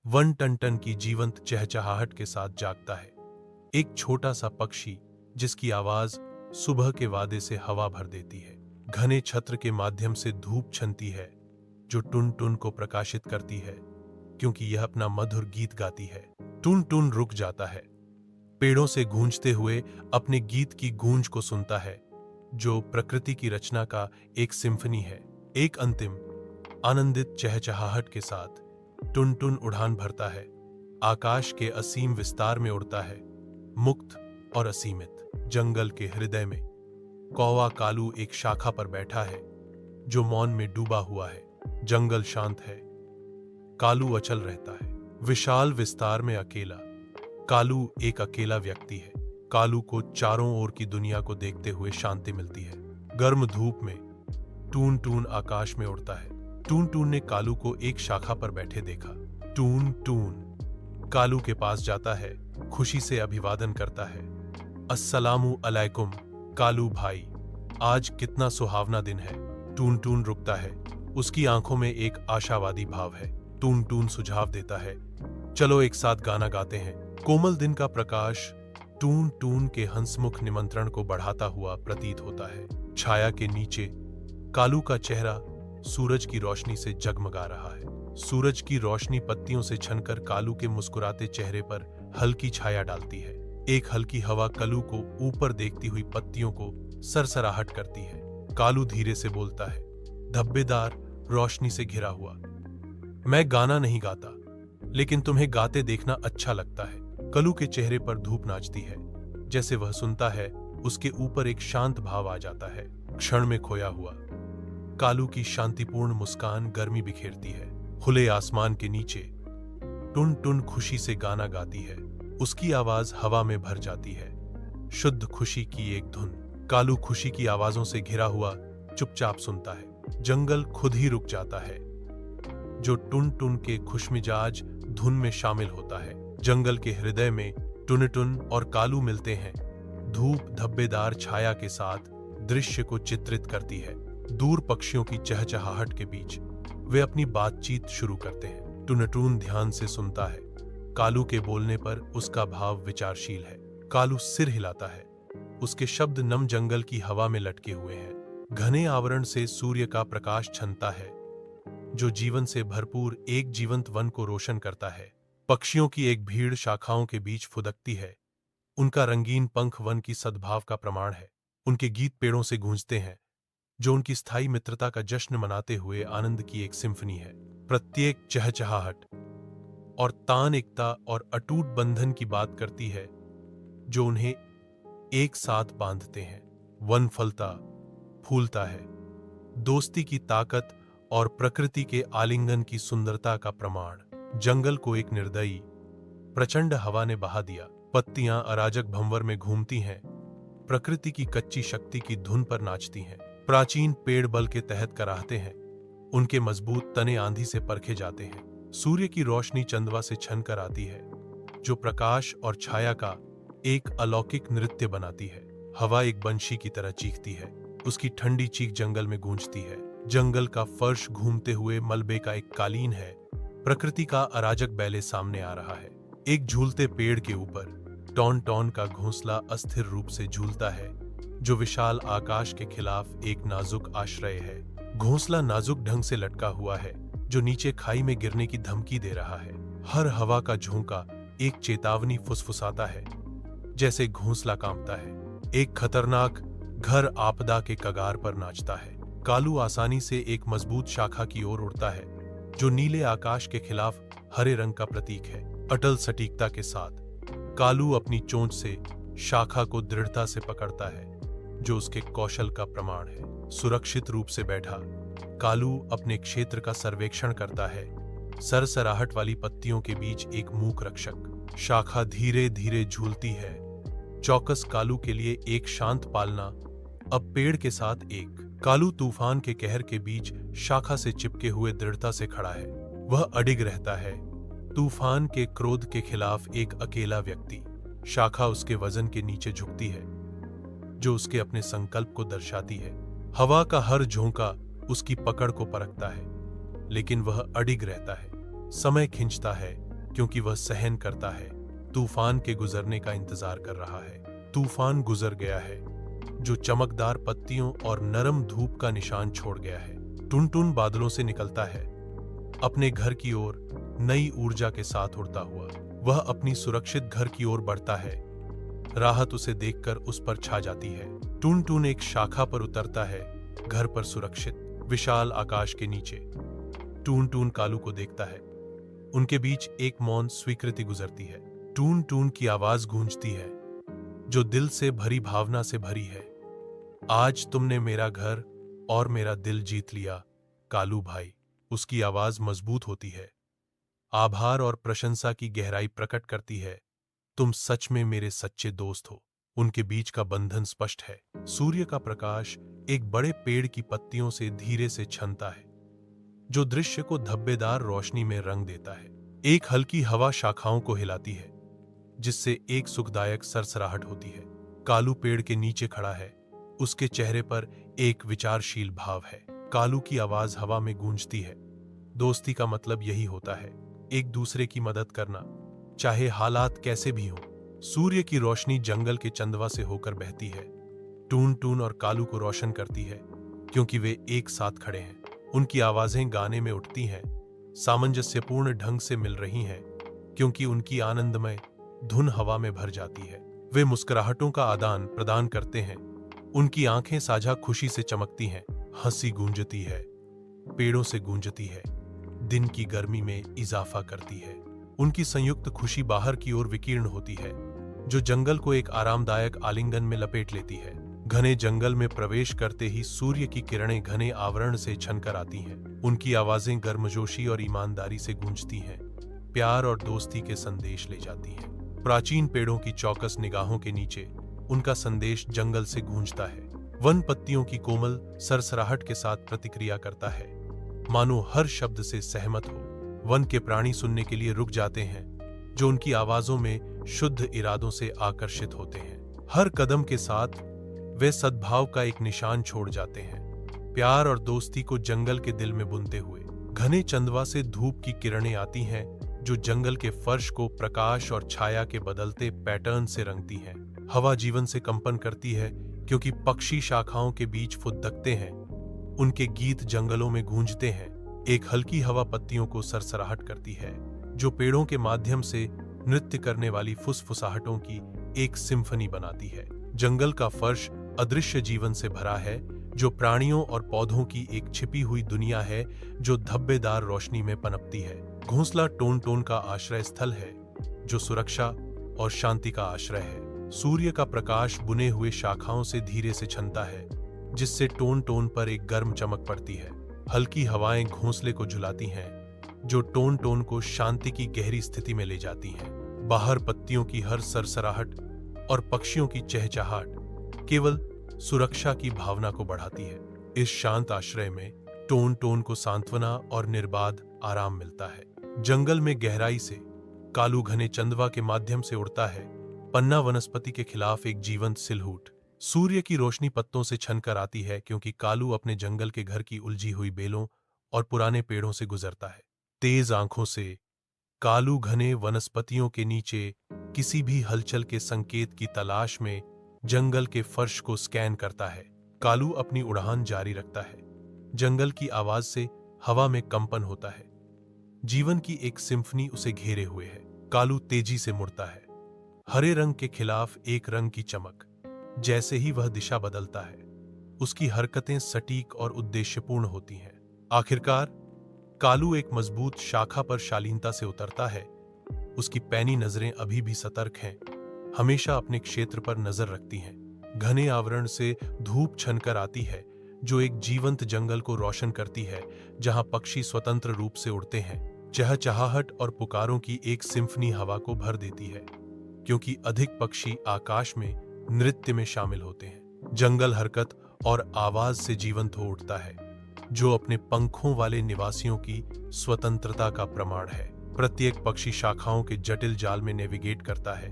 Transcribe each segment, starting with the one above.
One ton ton की जीवंत चहचहाहट के साथ जागता है। एक छोटा सा पक्षी जिसकी आवाज सुबह के वादे से हवा भर देती है। घने छत्र के माध्यम से धूप छनती है जो टुन टुन को प्रकाशित करती है, क्योंकि यह अपना मधुर गीत गाती है। टुन टुन रुक जाता है, पेड़ों से गूंजते हुए अपने गीत की गूंज को सुनता है, जो प्रकृति की रचना का एक सिम्फनी है। एक अंतिम आनंदित चहचहाहट के साथ टुन टुन उड़ान भरता है, आकाश के असीम विस्तार में उड़ता है, मुक्त और असीमित। जंगल के हृदय में कौवा कालू एक शाखा पर बैठा है जो मौन में डूबा हुआ है। जंगल शांत है, कालू अचल रहता है। विशाल विस्तार में अकेला कालू एक अकेला व्यक्ति है। कालू को चारों ओर की दुनिया को देखते हुए शांति मिलती है। गर्म धूप में टून टून आकाश में उड़ता है। टून टून ने कालू को एक शाखा पर बैठे देखा। टून टून कालू के पास जाता है, खुशी से अभिवादन करता है। अस्सलामु अलैकुम कालू भाई, आज कितना सुहावना दिन है। टून टून रुकता है, उसकी आंखों में एक आशावादी भाव है। टून टून सुझाव देता है, चलो एक साथ गाना गाते हैं। कोमल दिन का प्रकाश टून टून के हंसमुख निमंत्रण को बढ़ाता हुआ प्रतीत होता है। छाया के नीचे कालू का चेहरा सूरज की रोशनी से जगमगा रहा है। सूरज की रोशनी पत्तियों से छनकर कालू के मुस्कुराते चेहरे पर हल्की छाया डालती है। एक हल्की हवा कालू को ऊपर देखती हुई पत्तियों को सरसराहट करती है। कालू धीरे से बोलता है, धब्बेदार रोशनी से घिरा हुआ, मैं गाना नहीं गाता, लेकिन तुम्हें गाते देखना अच्छा लगता है। कालू के चेहरे पर धूप नाचती है। जैसे वह सुनता है, उसके ऊपर एक शांत भाव आ जाता है। क्षण में खोया हुआ कालू की शांतिपूर्ण मुस्कान गर्मी बिखेरती है। खुले आसमान के नीचे टुन टुन खुशी से गाना गाती है। उसकी आवाज हवा में भर जाती है, शुद्ध खुशी की एक धुन। कालू खुशी की आवाजों से घिरा हुआ चुपचाप सुनता है। जंगल खुद ही रुक जाता है, जो टुन टुन के खुशमिजाज धुन में शामिल होता है। जंगल के हृदय में टुन टुन और कालू मिलते हैं। धूप धब्बेदार छाया के साथ दृश्य को चित्रित करती है। दूर पक्षियों की चहचहाहट के बीच वे अपनी बातचीत शुरू करते हैं। टुन टुन ध्यान से सुनता है। कालू के बोलने पर उसका भाव विचारशील है। कालू सिर हिलाता है। उसके शब्द नम जंगल की हवा में लटके हुए हैं। घने आवरण से सूर्य का प्रकाश छनता है, जो जीवन से भरपूर एक जीवंत वन को रोशन करता है। पक्षियों की एक भीड़ शाखाओं के बीच फुदकती है। उनका रंगीन पंख वन की सद्भाव का प्रमाण है। उनके गीत पेड़ों से गूंजते हैं, जो उनकी स्थायी मित्रता का जश्न मनाते हुए आनंद की एक सिम्फनी है। प्रत्येक चहचहाहट और तान एकता और अटूट बंधन की बात करती है, जो उन्हें एक साथ बांधते हैं। वन फलता फूलता है, दोस्ती की ताकत और प्रकृति के आलिंगन की सुंदरता का प्रमाण। जंगल को एक निर्दयी प्रचंड हवा ने बहा दिया। पत्तियां अराजक भंवर में घूमती हैं, प्रकृति की कच्ची शक्ति की धुन पर नाचती हैं। प्राचीन पेड़ बल के तहत कराहते हैं, उनके मजबूत तने आंधी से परखे जाते हैं। सूर्य की रोशनी चंदवा से छन कर आती है, जो प्रकाश और छाया का एक अलौकिक नृत्य बनाती है। हवा एक बंशी की तरह चीखती है, उसकी ठंडी चीख जंगल में गूंजती है। जंगल का फर्श घूमते हुए मलबे का एक कालीन है। प्रकृति का अराजक बैले सामने आ रहा है। एक झूलते पेड़ के ऊपर टॉन टॉन का घोंसला अस्थिर रूप से झूलता है, जो विशाल आकाश के खिलाफ एक नाजुक आश्रय है। घोंसला नाजुक ढंग से लटका हुआ है, जो नीचे खाई में गिरने की धमकी दे रहा है। हर हवा का झोंका एक चेतावनी फुसफुसाता है, जैसे घोंसला कांपता है। एक खतरनाक घर आपदा के कगार पर नाचता है। कालू आसानी से एक मजबूत शाखा की ओर उड़ता है, जो नीले आकाश के खिलाफ हरे रंग का प्रतीक है। अटल सटीकता के साथ कालू अपनी चोंच से शाखा को दृढ़ता से पकड़ता है, जो उसके कौशल का प्रमाण है। सुरक्षित रूप से बैठा कालू अपने क्षेत्र का सर्वेक्षण करता है। सरसराहट वाली पत्तियों के बीच एक मूक रक्षक। शाखा धीरे धीरे झूलती है। चौकस कालू के लिए एक शांत पालना अब पेड़ के साथ एक। कालू तूफान के कहर के बीच शाखा से चिपके हुए दृढ़ता से खड़ा है। वह अडिग रहता है, तूफान के क्रोध के खिलाफ एक अकेला व्यक्ति। शाखा उसके वजन के नीचे झुकती है, जो उसके अपने संकल्प को दर्शाती है। हवा का हर झोंका उसकी पकड़ को परखता है, लेकिन वह अडिग रहता है। समय खिंचता है, क्योंकि वह सहन करता है, तूफान के गुजरने का इंतजार कर रहा है। तूफान गुजर गया है, जो चमकदार पत्तियों और नरम धूप का निशान छोड़ गया है। टुनटुन बादलों से निकलता है, अपने घर की ओर नई ऊर्जा के साथ उड़ता हुआ। वह अपनी सुरक्षित घर की ओर बढ़ता है। राहत उसे देखकर उस पर छा जाती है। टुनटुन एक शाखा पर उतरता है, घर पर सुरक्षित, विशाल आकाश के नीचे। टुनटुन कालू को देखता है। उनके बीच एक मौन स्वीकृति गुजरती है। टुनटुन की आवाज गूंजती है, जो दिल से भरी भावना से भरी है। आज तुमने मेरा घर और मेरा दिल जीत लिया, कालू भाई। उसकी आवाज मजबूत होती है, आभार और प्रशंसा की गहराई प्रकट करती है। तुम सच में मेरे सच्चे दोस्त हो। उनके बीच का बंधन स्पष्ट है। सूर्य का प्रकाश एक बड़े पेड़ की पत्तियों से धीरे से छनता है, जो दृश्य को धब्बेदार रोशनी में रंग देता है। एक हल्की हवा शाखाओं को हिलाती है, जिससे एक सुखदायक सरसराहट होती है। कालू पेड़ के नीचे खड़ा है, उसके चेहरे पर एक विचारशील भाव है। कालू की आवाज हवा में गूंजती है। दोस्ती का मतलब यही होता है, एक दूसरे की मदद करना, चाहे हालात कैसे भी हों। सूर्य की रोशनी जंगल के चंदवा से होकर बहती है। टुनटुन और कालू को रोशन करती है, क्योंकि वे एक साथ खड़े हैं। उनकी आवाजें गाने में उठती हैं, सामंजस्यपूर्ण ढंग से मिल रही हैं, क्योंकि उनकी आनंदमय धुन हवा में भर जाती है। वे मुस्कुराहटों का आदान प्रदान करते हैं। उनकी आंखें साझा खुशी से चमकती हैं। हंसी गूंजती है, पेड़ों से गूंजती है, दिन की गर्मी में इजाफा करती है। उनकी संयुक्त खुशी बाहर की ओर विकीर्ण होती है, जो जंगल को एक आरामदायक आलिंगन में लपेट लेती है। घने जंगल में प्रवेश करते ही सूर्य की किरणें घने आवरण से छनकर आती हैं। उनकी आवाजें गर्मजोशी और ईमानदारी से गूंजती हैं, प्यार और दोस्ती के संदेश ले जाती हैं। प्राचीन पेड़ों की चौकस निगाहों के नीचे उनका संदेश जंगल से गूंजता है। वन पत्तियों की कोमल सरसराहट के साथ प्रतिक्रिया करता है, मानो हर शब्द से सहमत हो। वन के प्राणी सुनने के लिए रुक जाते हैं, जो उनकी आवाजों में शुद्ध इरादों से आकर्षित होते हैं। हर कदम के साथ वे सद्भाव का एक निशान छोड़ जाते हैं, प्यार और दोस्ती को जंगल के दिल में बुनते हुए। घने चंदवा से धूप की किरणें आती हैं, जो जंगल के फर्श को प्रकाश और छाया के बदलते पैटर्न से रंगती हैं। हवा जीवन से कंपन करती है, क्योंकि पक्षी शाखाओं के बीच फुदकते हैं। उनके गीत जंगलों में गूंजते हैं। एक हल्की हवा पत्तियों को सरसराहट करती है, जो पेड़ों के माध्यम से नृत्य करने वाली फुसफुसाहटों की एक सिम्फनी बनाती है। जंगल का फर्श अदृश्य जीवन से भरा है, जो प्राणियों और पौधों की एक छिपी हुई दुनिया है, जो धब्बेदार रोशनी में पनपती है। घोंसला टोन का आश्रय स्थल है, जो सुरक्षा और शांति का आश्रय है। सूर्य का प्रकाश बुने हुए शाखाओं से धीरे से छनता है, जिससे टोन पर एक गर्म चमक पड़ती है। हल्की हवाएं घोंसले को झुलाती हैं, जो टोन को शांति की गहरी स्थिति में ले जाती हैं। बाहर पत्तियों की हर सरसराहट और पक्षियों की चहचहाट केवल सुरक्षा की भावना को बढ़ाती है। इस शांत आश्रय में टोन को सांत्वना और निर्बाध आराम मिलता है। जंगल में गहराई से कालू घने चंदवा के माध्यम से उड़ता है, पन्ना वनस्पति के खिलाफ एक जीवंत सिलहूट। सूर्य की रोशनी पत्तों से छनकर आती है, क्योंकि कालू अपने जंगल के घर की उलझी हुई बेलों और पुराने पेड़ों से गुजरता है। तेज आंखों से कालू घने वनस्पतियों के नीचे किसी भी हलचल के संकेत की तलाश में जंगल के फर्श को स्कैन करता है। कालू अपनी उड़ान जारी रखता है। जंगल की आवाज से हवा में कंपन होता है। जीवन की एक सिम्फनी उसे घेरे हुए है। कालू तेजी से मुड़ता है, हरे रंग के खिलाफ एक रंग की चमक। जैसे ही वह दिशा बदलता है, उसकी हरकतें सटीक और उद्देश्यपूर्ण होती हैं। आखिरकार कालू एक मजबूत शाखा पर शालीनता से उतरता है। उसकी पैनी नजरें अभी भी सतर्क हैं, हमेशा अपने क्षेत्र पर नजर रखती हैं। घने आवरण से धूप छनकर आती है, जो एक जीवंत जंगल को रोशन करती है, जहां पक्षी स्वतंत्र रूप से उड़ते हैं। चहचहाहट और पुकारों की एक सिम्फनी हवा को भर देती है, क्योंकि अधिक पक्षी आकाश में नृत्य में शामिल होते हैं। जंगल हरकत और आवाज से जीवंत हो उठता है, जो अपने पंखों वाले निवासियों की स्वतंत्रता का प्रमाण है। प्रत्येक पक्षी शाखाओं के जटिल जाल में नेविगेट करता है,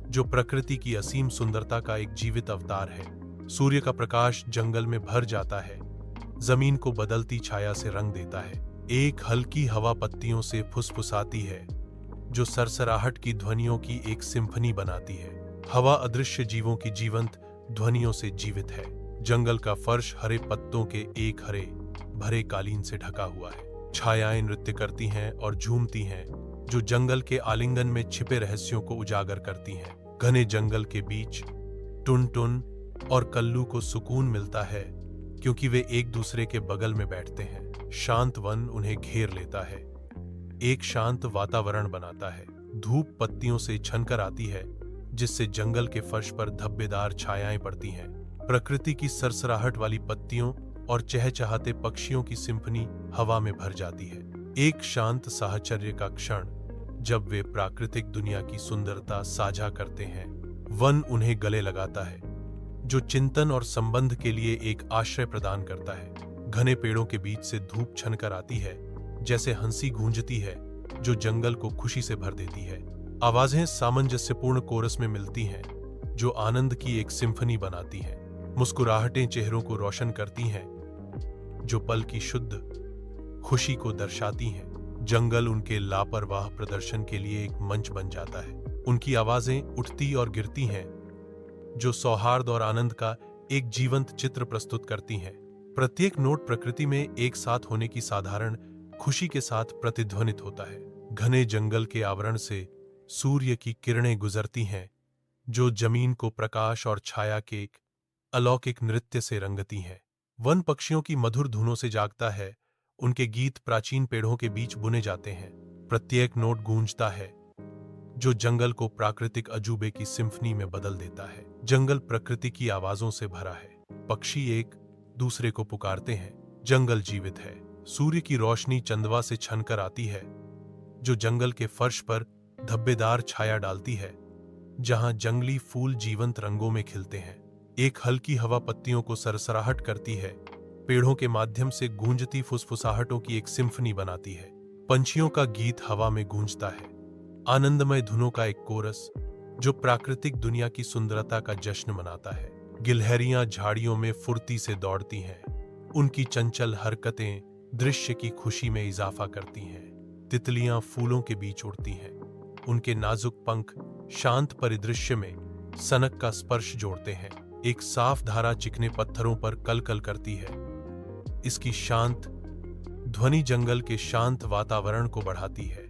जो प्रकृति की असीम सुंदरता का एक जीवित अवतार है। सूर्य का प्रकाश जंगल में भर जाता है, जमीन को बदलती छाया से रंग देता है। एक हल्की हवा पत्तियों से फुसफुसाती है, जो सरसराहट की ध्वनियों की एक सिम्फनी बनाती है। हवा अदृश्य जीवों की जीवंत ध्वनियों से जीवित है। जंगल का फर्श हरे पत्तों के एक हरे भरे कालीन से ढका हुआ है। छायाएं नृत्य करती हैं और झूमती हैं, जो जंगल के आलिंगन में छिपे रहस्यों को उजागर करती हैं। घने जंगल के बीच टुन-टुन और कल्लू को सुकून मिलता है, क्योंकि वे एक दूसरे के बगल में बैठते हैं। शांत वन उन्हें घेर लेता है, एक शांत वातावरण बनाता है। धूप पत्तियों से छनकर आती है, जिससे जंगल के फर्श पर धब्बेदार छायाएं पड़ती हैं। प्रकृति की सरसराहट वाली पत्तियों और चहचहाते पक्षियों की सिम्फनी हवा में भर जाती है। एक शांत साहचर्य का क्षण, जब वे प्राकृतिक दुनिया की सुंदरता साझा करते हैं। वन उन्हें गले लगाता है, जो चिंतन और संबंध के लिए एक आश्रय प्रदान करता है। घने पेड़ों के बीच से धूप छनकर आती है, जैसे हंसी गूंजती है, जो जंगल को खुशी से भर देती है। आवाजें सामंजस्यपूर्ण कोरस में मिलती हैं, जो आनंद की एक सिम्फनी बनाती हैं। मुस्कुराहटें चेहरों को रोशन करती हैं, जो पल की शुद्ध खुशी को दर्शाती हैं। जंगल उनके लापरवाह प्रदर्शन के लिए एक मंच बन जाता है। उनकी आवाजें उठती और गिरती हैं, जो सौहार्द और आनंद का एक जीवंत चित्र प्रस्तुत करती हैं। प्रत्येक नोट प्रकृति में एक साथ होने की साधारण खुशी के साथ प्रतिध्वनित होता है। घने जंगल के आवरण से सूर्य की किरणें गुजरती हैं, जो जमीन को प्रकाश और छाया के एक अलौकिक नृत्य से रंगती हैं। वन पक्षियों की मधुर धुनों से जागता है, उनके गीत प्राचीन पेड़ों के बीच बुने जाते हैं। प्रत्येक नोट गूंजता है, जो जंगल को प्राकृतिक अजूबे की सिम्फनी में बदल देता है। जंगल प्रकृति की आवाजों से भरा है। पक्षी एक दूसरे को पुकारते हैं। जंगल जीवित है। सूर्य की रोशनी चंदवा से छनकर आती है, जो जंगल के फर्श पर धब्बेदार छाया डालती है, जहां जंगली फूल जीवंत रंगों में खिलते हैं। एक हल्की हवा पत्तियों को सरसराहट करती है, पेड़ों के माध्यम से गूंजती फुसफुसाहटों की एक सिम्फनी बनाती है। पंछियों का गीत हवा में गूंजता है, आनंदमय धुनों का एक कोरस, जो प्राकृतिक दुनिया की सुंदरता का जश्न मनाता है। गिलहरियां झाड़ियों में फुर्ती से दौड़ती हैं, उनकी चंचल हरकतें दृश्य की खुशी में इजाफा करती हैं। तितलियां फूलों के बीच उड़ती हैं, उनके नाजुक पंख शांत परिदृश्य में सनक का स्पर्श जोड़ते हैं। एक साफ धारा चिकने पत्थरों पर कल-कल करती है। इसकी शांत ध्वनि जंगल के शांत वातावरण को बढ़ाती है।